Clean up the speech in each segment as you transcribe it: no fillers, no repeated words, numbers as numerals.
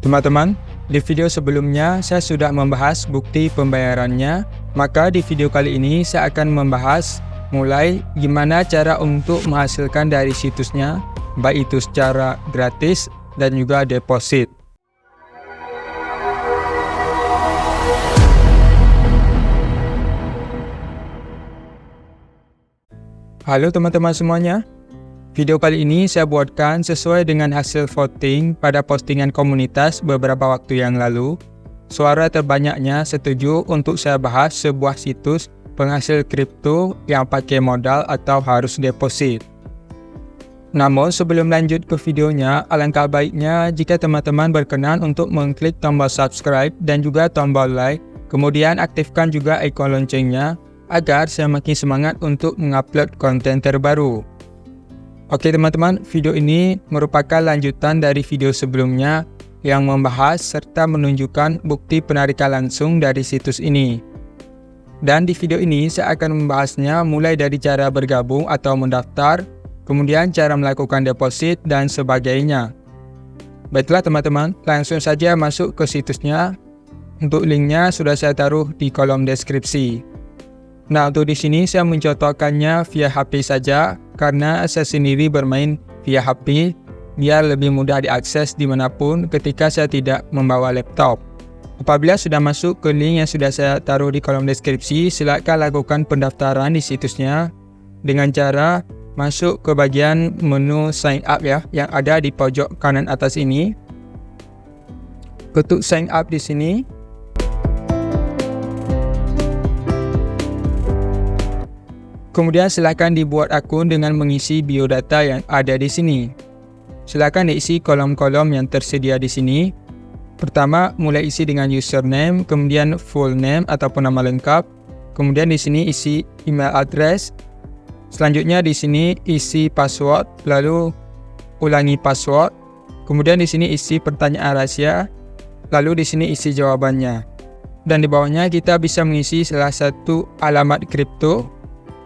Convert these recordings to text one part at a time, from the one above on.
Teman-teman, di video sebelumnya saya sudah membahas bukti pembayarannya, maka di video kali ini saya akan membahas mulai gimana cara untuk menghasilkan dari situsnya, baik itu secara gratis dan juga deposit. Halo teman-teman semuanya. Video kali ini saya buatkan sesuai dengan hasil voting pada postingan komunitas beberapa waktu yang lalu. Suara terbanyaknya setuju untuk saya bahas sebuah situs penghasil kripto yang pakai modal atau harus deposit. Namun sebelum lanjut ke videonya, alangkah baiknya jika teman-teman berkenan untuk mengklik tombol subscribe dan juga tombol like, kemudian aktifkan juga ikon loncengnya agar saya makin semangat untuk mengupload konten terbaru. Oke teman-teman, video ini merupakan lanjutan dari video sebelumnya yang membahas serta menunjukkan bukti penarikan langsung dari situs ini. Dan di video ini saya akan membahasnya mulai dari cara bergabung atau mendaftar, kemudian cara melakukan deposit dan sebagainya. Baiklah teman-teman, langsung saja masuk ke situsnya. Untuk linknya sudah saya taruh di kolom deskripsi. Nah, untuk di sini saya mencontohkannya via HP saja karena saya sendiri bermain via HP biar lebih mudah diakses dimanapun ketika saya tidak membawa laptop. Apabila sudah masuk ke link yang sudah saya taruh di kolom deskripsi, silakan lakukan pendaftaran di situsnya dengan cara masuk ke bagian menu sign up ya yang ada di pojok kanan atas ini. Ketuk sign up di sini. Kemudian silakan dibuat akun dengan mengisi biodata yang ada di sini. Silakan diisi kolom-kolom yang tersedia di sini. Pertama, mulai isi dengan username, kemudian full name ataupun nama lengkap. Kemudian di sini isi email address. Selanjutnya di sini isi password, lalu ulangi password. Kemudian di sini isi pertanyaan rahasia, lalu di sini isi jawabannya. Dan di bawahnya kita bisa mengisi salah satu alamat kripto.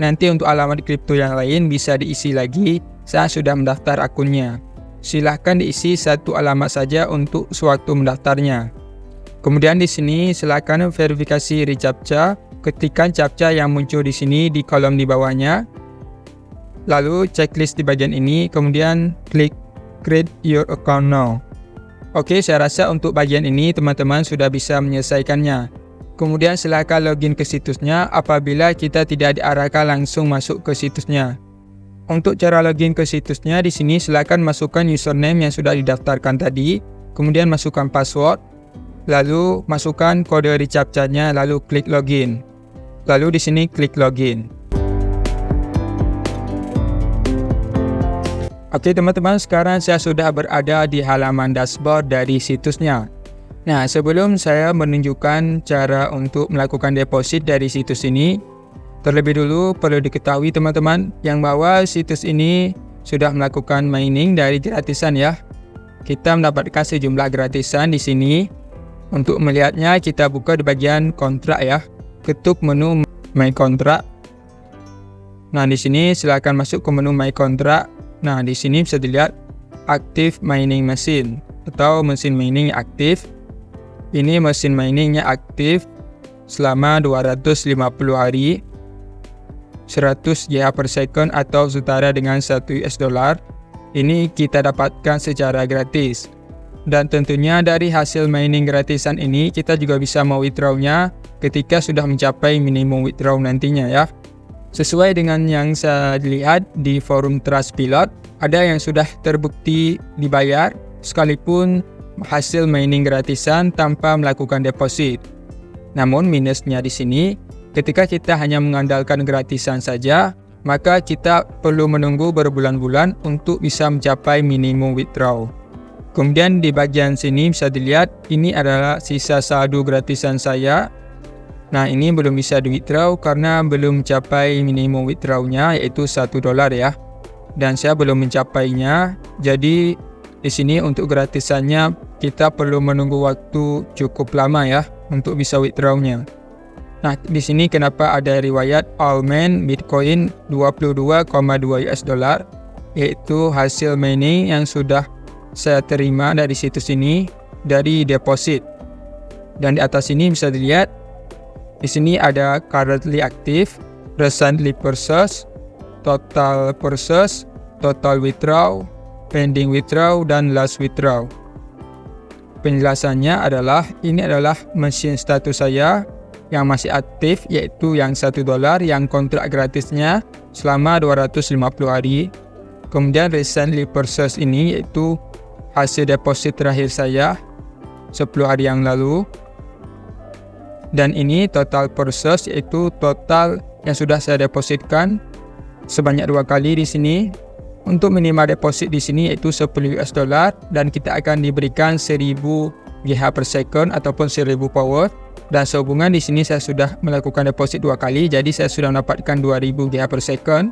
Nanti untuk alamat kripto yang lain bisa diisi lagi saat sudah mendaftar akunnya. Silahkan diisi satu alamat saja untuk sewaktu mendaftarnya. Kemudian di sini silakan verifikasi reCAPTCHA, ketikkan CAPTCHA yang muncul di sini di kolom di bawahnya. Lalu checklist di bagian ini, kemudian klik create your account now. Oke, saya rasa untuk bagian ini teman-teman sudah bisa menyelesaikannya. Kemudian silakan login ke situsnya apabila kita tidak diarahkan langsung masuk ke situsnya. Untuk cara login ke situsnya di sini silakan masukkan username yang sudah didaftarkan tadi, kemudian masukkan password, lalu masukkan kode reCAPTCHA-nya, lalu klik login. Lalu di sini klik login. Oke teman-teman, sekarang saya sudah berada di halaman dashboard dari situsnya. Nah, sebelum saya menunjukkan cara untuk melakukan deposit dari situs ini, terlebih dulu perlu diketahui teman-teman yang bahwa situs ini sudah melakukan mining dari gratisan ya. Kita mendapatkan sejumlah gratisan di sini. Untuk melihatnya kita buka di bagian kontrak ya. Ketuk menu My Contract. Nah, di sini silakan masuk ke menu My Contract. Nah, di sini bisa dilihat Active Mining Machine atau mesin mining aktif. Ini mesin miningnya aktif selama 250 hari, 100 GH per second atau setara dengan 1 US dollar. Ini kita dapatkan secara gratis. Dan tentunya dari hasil mining gratisan ini kita juga bisa mau-withdraw-nya ketika sudah mencapai minimum withdraw nantinya ya. Sesuai dengan yang saya lihat di forum Trustpilot, ada yang sudah terbukti dibayar sekalipun hasil mining gratisan tanpa melakukan deposit. Namun minusnya di sini, ketika kita hanya mengandalkan gratisan saja, maka kita perlu menunggu berbulan-bulan untuk bisa mencapai minimum withdraw. Kemudian di bagian sini bisa dilihat, ini adalah sisa saldo gratisan saya. Nah, ini belum bisa di withdraw karena belum mencapai minimum withdraw-nya yaitu $1 ya. Dan saya belum mencapainya, jadi di sini untuk gratisannya kita perlu menunggu waktu cukup lama ya untuk bisa withdraw-nya. Nah, di sini kenapa ada riwayat Allman Bitcoin 22,2 US dollar, yaitu hasil mining yang sudah saya terima dari situs ini. dari deposit. Dan di atas ini bisa dilihat, di sini ada currently active, recently purchased, total purchase, total withdraw, pending withdraw, dan last withdraw. Penjelasannya adalah, ini adalah mesin status saya yang masih aktif, yaitu yang $1 yang kontrak gratisnya selama 250 hari. Kemudian recently purchased ini yaitu hasil deposit terakhir saya 10 hari yang lalu. Dan ini total purchase yaitu total yang sudah saya depositkan sebanyak 2 kali di sini. Untuk minimal deposit di sini yaitu $10 dan kita akan diberikan 1000 GH per second ataupun 1000 power. Dan sehubungan di sini saya sudah melakukan deposit 2 kali, jadi saya sudah mendapatkan 2000 GH per second.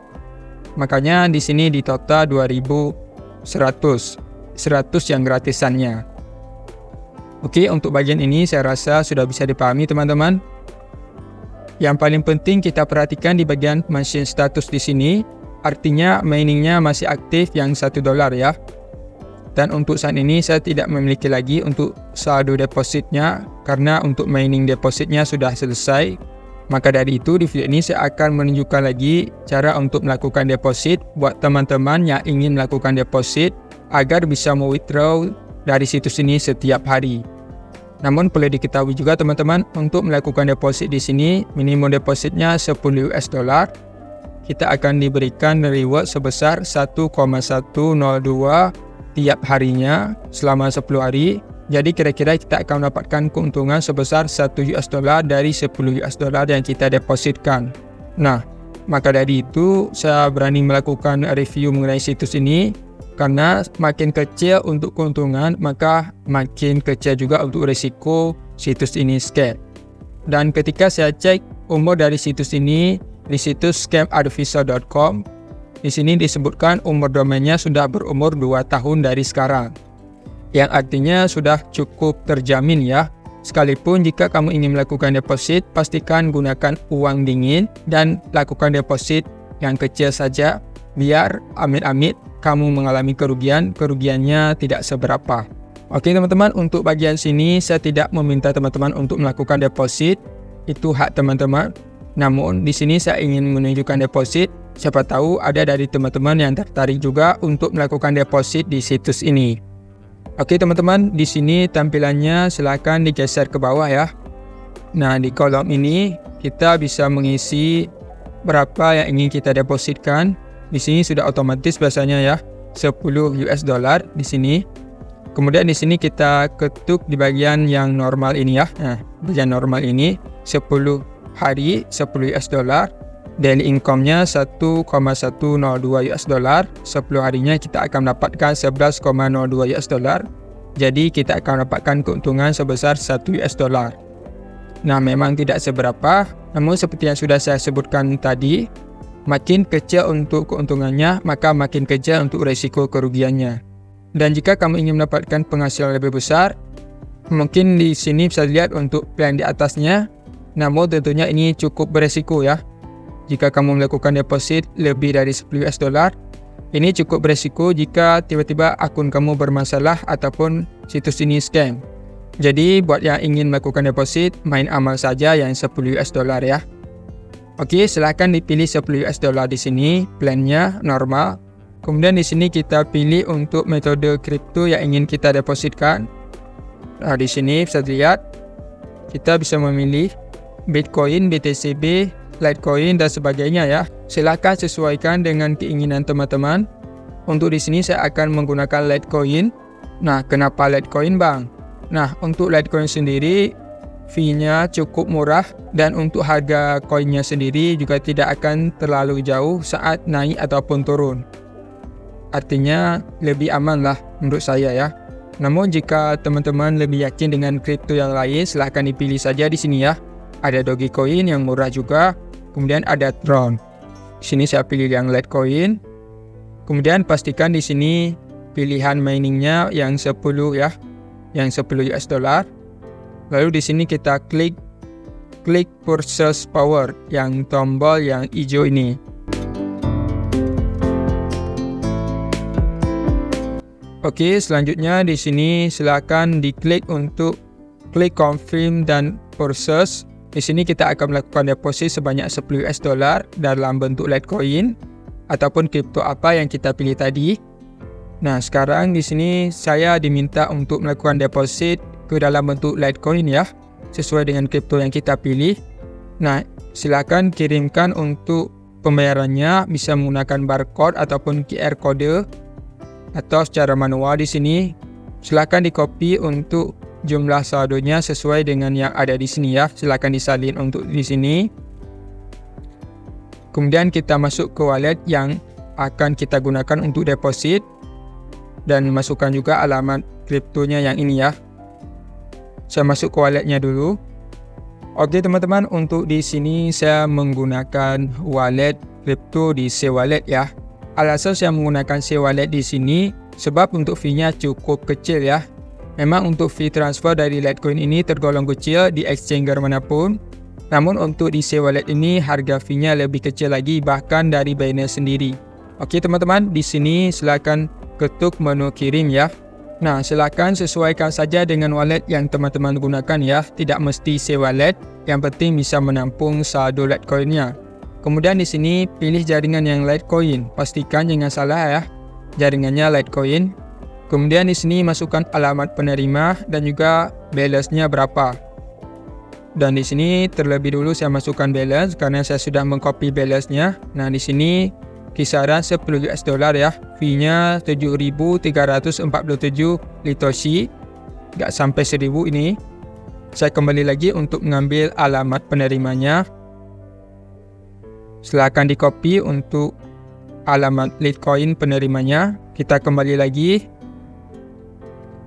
Makanya di sini di total 2100, 100 yang gratisannya. Oke, untuk bagian ini saya rasa sudah bisa dipahami teman-teman. Yang paling penting kita perhatikan di bagian machine status di sini, artinya miningnya masih aktif yang $1 ya. Dan untuk saat ini saya tidak memiliki lagi untuk saldo depositnya karena untuk mining depositnya sudah selesai. Maka dari itu di video ini saya akan menunjukkan lagi cara untuk melakukan deposit buat teman-teman yang ingin melakukan deposit agar bisa withdraw dari situs ini setiap hari. Namun perlu diketahui juga teman-teman, untuk melakukan deposit di sini minimum depositnya $10. Kita akan diberikan reward sebesar 1,102 tiap harinya selama 10 hari. Jadi kira-kira kita akan mendapatkan keuntungan sebesar $1 dari $10 yang kita depositkan. Nah, maka dari itu saya berani melakukan review mengenai situs ini. Karena makin kecil untuk keuntungan, maka makin kecil juga untuk risiko situs ini scam. Dan ketika saya cek umur dari situs ini di situs scamadvisor.com, di sini disebutkan umur domainnya sudah berumur 2 tahun dari sekarang. Yang artinya sudah cukup terjamin ya. Sekalipun jika kamu ingin melakukan deposit, pastikan gunakan uang dingin dan lakukan deposit yang kecil saja, biar amit-amit kamu mengalami kerugiannya tidak seberapa. Oke teman-teman, untuk bagian sini saya tidak meminta teman-teman untuk melakukan deposit, itu hak teman-teman. Namun di sini saya ingin menunjukkan deposit, siapa tahu ada dari teman-teman yang tertarik juga untuk melakukan deposit di situs ini. Oke teman-teman, di sini tampilannya silakan digeser ke bawah ya. Nah, di kolom ini kita bisa mengisi berapa yang ingin kita depositkan. Di sini sudah otomatis biasanya ya, $10 di sini. Kemudian di sini kita ketuk di bagian yang normal ini ya. Nah, bagian normal ini 10 hari $10. Daily income-nya $1,102. 10 harinya kita akan mendapatkan $11,02. Jadi kita akan mendapatkan keuntungan sebesar $1. Nah, memang tidak seberapa, namun seperti yang sudah saya sebutkan tadi, makin kecil untuk keuntungannya, maka makin kecil untuk risiko kerugiannya. Dan jika kamu ingin mendapatkan penghasilan lebih besar, mungkin di sini bisa dilihat untuk plan di atasnya. Namun tentunya ini cukup beresiko ya. Jika kamu melakukan deposit lebih dari $10, ini cukup beresiko jika tiba-tiba akun kamu bermasalah ataupun situs ini scam. Jadi buat yang ingin melakukan deposit, main amal saja yang $10 ya. Oke, silahkan dipilih $10 di sini, plannya normal. Kemudian di sini kita pilih untuk metode kripto yang ingin kita depositkan. Nah, di sini bisa dilihat kita bisa memilih Bitcoin, BTCB, Litecoin dan sebagainya ya. Silahkan sesuaikan dengan keinginan teman-teman. Untuk di sini saya akan menggunakan Litecoin. Nah, kenapa Litecoin, Bang? Nah, untuk Litecoin sendiri fee-nya cukup murah dan untuk harga koinnya sendiri juga tidak akan terlalu jauh saat naik ataupun turun. Artinya lebih aman lah menurut saya ya. Namun jika teman-teman lebih yakin dengan kripto yang lain, silahkan dipilih saja di sini ya. Ada Dogecoin yang murah juga, kemudian ada Tron. Di sini saya pilih yang Litecoin. Kemudian pastikan di sini pilihan miningnya yang 10 ya, yang $10. Lalu di sini kita klik purchase power yang tombol yang hijau ini. Oke, selanjutnya di sini silakan diklik untuk klik confirm dan process. Di sini kita akan melakukan deposit sebanyak $10 dalam bentuk Litecoin ataupun kripto apa yang kita pilih tadi. Nah, sekarang di sini saya diminta untuk melakukan deposit ke dalam bentuk Litecoin ya, sesuai dengan kripto yang kita pilih. Nah, silakan kirimkan untuk pembayarannya bisa menggunakan barcode ataupun QR kode atau secara manual. Di sini silakan di-copy untuk jumlah saldonya sesuai dengan yang ada di sini ya. Silakan disalin untuk di sini. Kemudian kita masuk ke wallet yang akan kita gunakan untuk deposit dan masukkan juga alamat kriptonya yang ini ya. Saya masuk ke walletnya dulu. Oke teman-teman, untuk di sini saya menggunakan wallet kripto di C-Wallet ya. Alasan saya menggunakan C-Wallet di sini sebab untuk fee-nya cukup kecil ya. Memang untuk fee transfer dari Litecoin ini tergolong kecil di exchanger manapun. Namun untuk di C-Wallet ini harga fee-nya lebih kecil lagi bahkan dari Binance sendiri. Oke teman-teman, di sini silakan ketuk menu kirim ya. Nah, silakan sesuaikan saja dengan wallet yang teman-teman gunakan ya. Tidak mesti C-Wallet, yang penting bisa menampung saldo Litecoin-nya. Kemudian di sini pilih jaringan yang Litecoin. Pastikan jangan salah ya, jaringannya Litecoin. Kemudian di sini masukkan alamat penerima dan juga balance-nya berapa. Dan di sini terlebih dulu saya masukkan balance karena saya sudah mengcopy balance-nya. Nah, di sini kisaran $10 ya. Fee-nya 7.347 Litoshi. Nggak sampai 1.000 ini. Saya kembali lagi untuk mengambil alamat penerimanya. Silakan di-copy untuk alamat Litecoin penerimanya. Kita kembali lagi.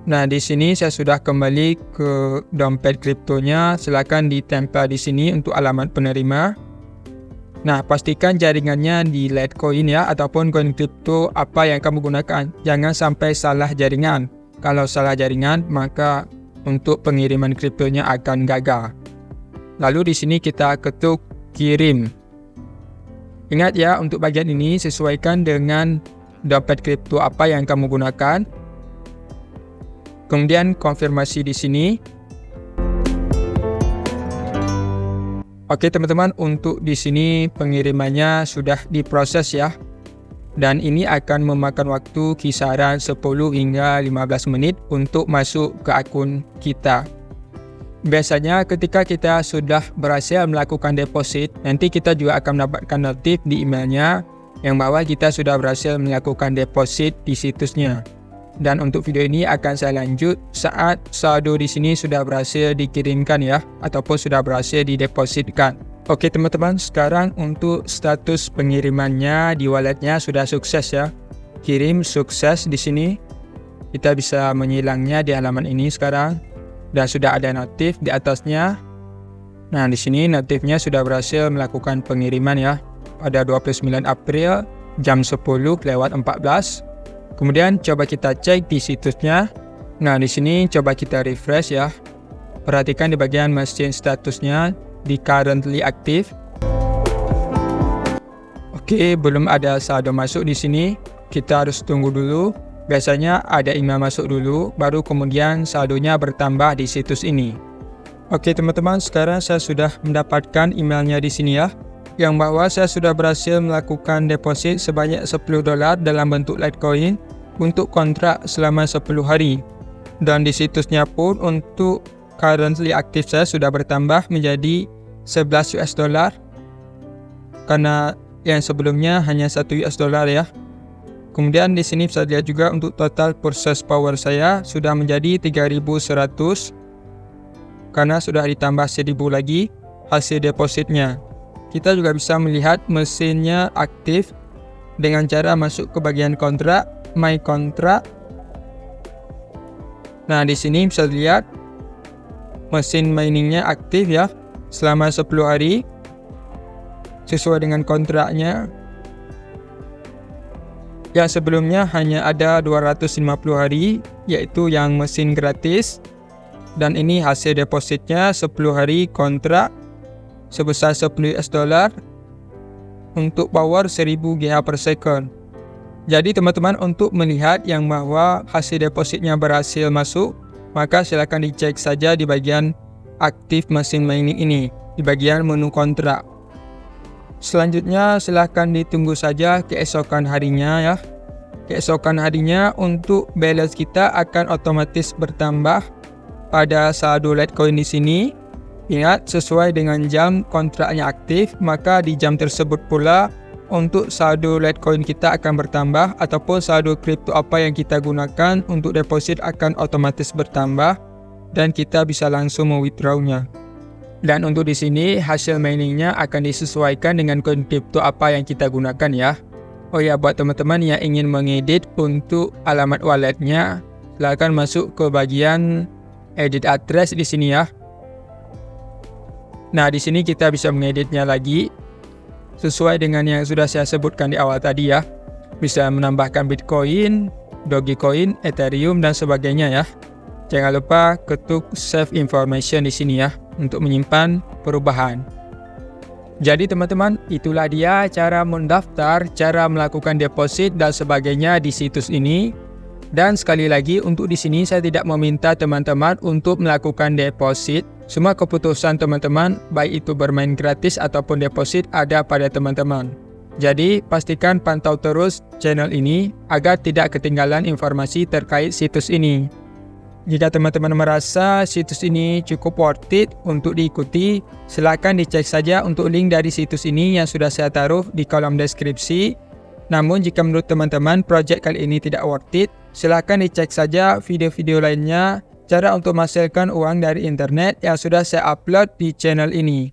Nah, di sini saya sudah kembali ke dompet kriptonya. Silakan ditempel di sini untuk alamat penerima. Nah, pastikan jaringannya di Litecoin ya ataupun koin kripto apa yang kamu gunakan. Jangan sampai salah jaringan. Kalau salah jaringan, maka untuk pengiriman kriptonya akan gagal. Lalu di sini kita ketuk kirim. Ingat ya, untuk bagian ini sesuaikan dengan dompet kripto apa yang kamu gunakan. Kemudian konfirmasi di sini. Oke teman-teman, untuk di sini pengirimannya sudah diproses ya. Dan ini akan memakan waktu kisaran 10 hingga 15 menit untuk masuk ke akun kita. Biasanya ketika kita sudah berhasil melakukan deposit, nanti kita juga akan mendapatkan notif di emailnya yang bahwa kita sudah berhasil melakukan deposit di situsnya. Dan untuk video ini akan saya lanjut saat saldo di sini sudah berhasil dikirimkan ya, ataupun sudah berhasil didepositkan. Oke teman-teman, sekarang untuk status pengirimannya di walletnya sudah sukses ya. Kirim sukses di sini. Kita bisa menyilangnya di halaman ini sekarang. Dan sudah ada notif di atasnya. Nah, di sini notifnya sudah berhasil melakukan pengiriman ya. Pada 29 April jam 10:14. Kemudian coba kita cek di situsnya. Nah, di sini coba kita refresh ya. Perhatikan di bagian mesin statusnya di currently active. Oke, belum ada saldo masuk di sini. Kita harus tunggu dulu. Biasanya ada email masuk dulu, baru kemudian saldonya bertambah di situs ini. Oke teman-teman, sekarang saya sudah mendapatkan emailnya di sini ya, yang bahwa saya sudah berhasil melakukan deposit sebanyak $10 dalam bentuk Litecoin untuk kontrak selama 10 hari. Dan di situsnya pun untuk currently active saya sudah bertambah menjadi $11 karena yang sebelumnya hanya $1 ya. Kemudian di sini bisa dilihat juga untuk total process power saya sudah menjadi 3.100 karena sudah ditambah 1.000 lagi hasil depositnya. Kita juga bisa melihat mesinnya aktif dengan cara masuk ke bagian kontrak, my kontrak. Nah, di sini bisa dilihat mesin miningnya aktif ya selama 10 hari sesuai dengan kontraknya. Yang sebelumnya hanya ada 250 hari, yaitu yang mesin gratis. Dan ini hasil depositnya 10 hari kontrak sebesar $10 untuk power 1000 GH per second. Jadi teman-teman, untuk melihat yang bahwa hasil depositnya berhasil masuk, maka silakan dicek saja di bagian aktif mesin mining ini, di bagian menu kontrak. Selanjutnya silakan ditunggu saja keesokan harinya ya. Keesokan harinya untuk balance kita akan otomatis bertambah pada saldo Litecoin di sini. Ingat, sesuai dengan jam kontraknya aktif, maka di jam tersebut pula untuk saldo Litecoin kita akan bertambah, ataupun saldo kripto apa yang kita gunakan untuk deposit akan otomatis bertambah dan kita bisa langsung mewithdrawnya. Dan untuk di sini hasil miningnya akan disesuaikan dengan koin kripto apa yang kita gunakan ya. Oh ya, buat teman-teman yang ingin mengedit untuk alamat walletnya, silakan masuk ke bagian edit address di sini ya. Nah, di sini kita bisa mengeditnya lagi sesuai dengan yang sudah saya sebutkan di awal tadi ya. Bisa menambahkan Bitcoin, Dogecoin, Ethereum dan sebagainya ya. Jangan lupa ketuk save information di sini ya untuk menyimpan perubahan. Jadi teman-teman, itulah dia cara mendaftar, cara melakukan deposit dan sebagainya di situs ini. Dan sekali lagi, untuk di sini saya tidak meminta teman-teman untuk melakukan deposit. Semua keputusan teman-teman, baik itu bermain gratis ataupun deposit, ada pada teman-teman. Jadi, pastikan pantau terus channel ini agar tidak ketinggalan informasi terkait situs ini. Jika teman-teman merasa situs ini cukup worth it untuk diikuti, silakan dicek saja untuk link dari situs ini yang sudah saya taruh di kolom deskripsi. Namun jika menurut teman-teman project kali ini tidak worth it, silakan dicek saja video-video lainnya cara untuk menghasilkan uang dari internet yang sudah saya upload di channel ini.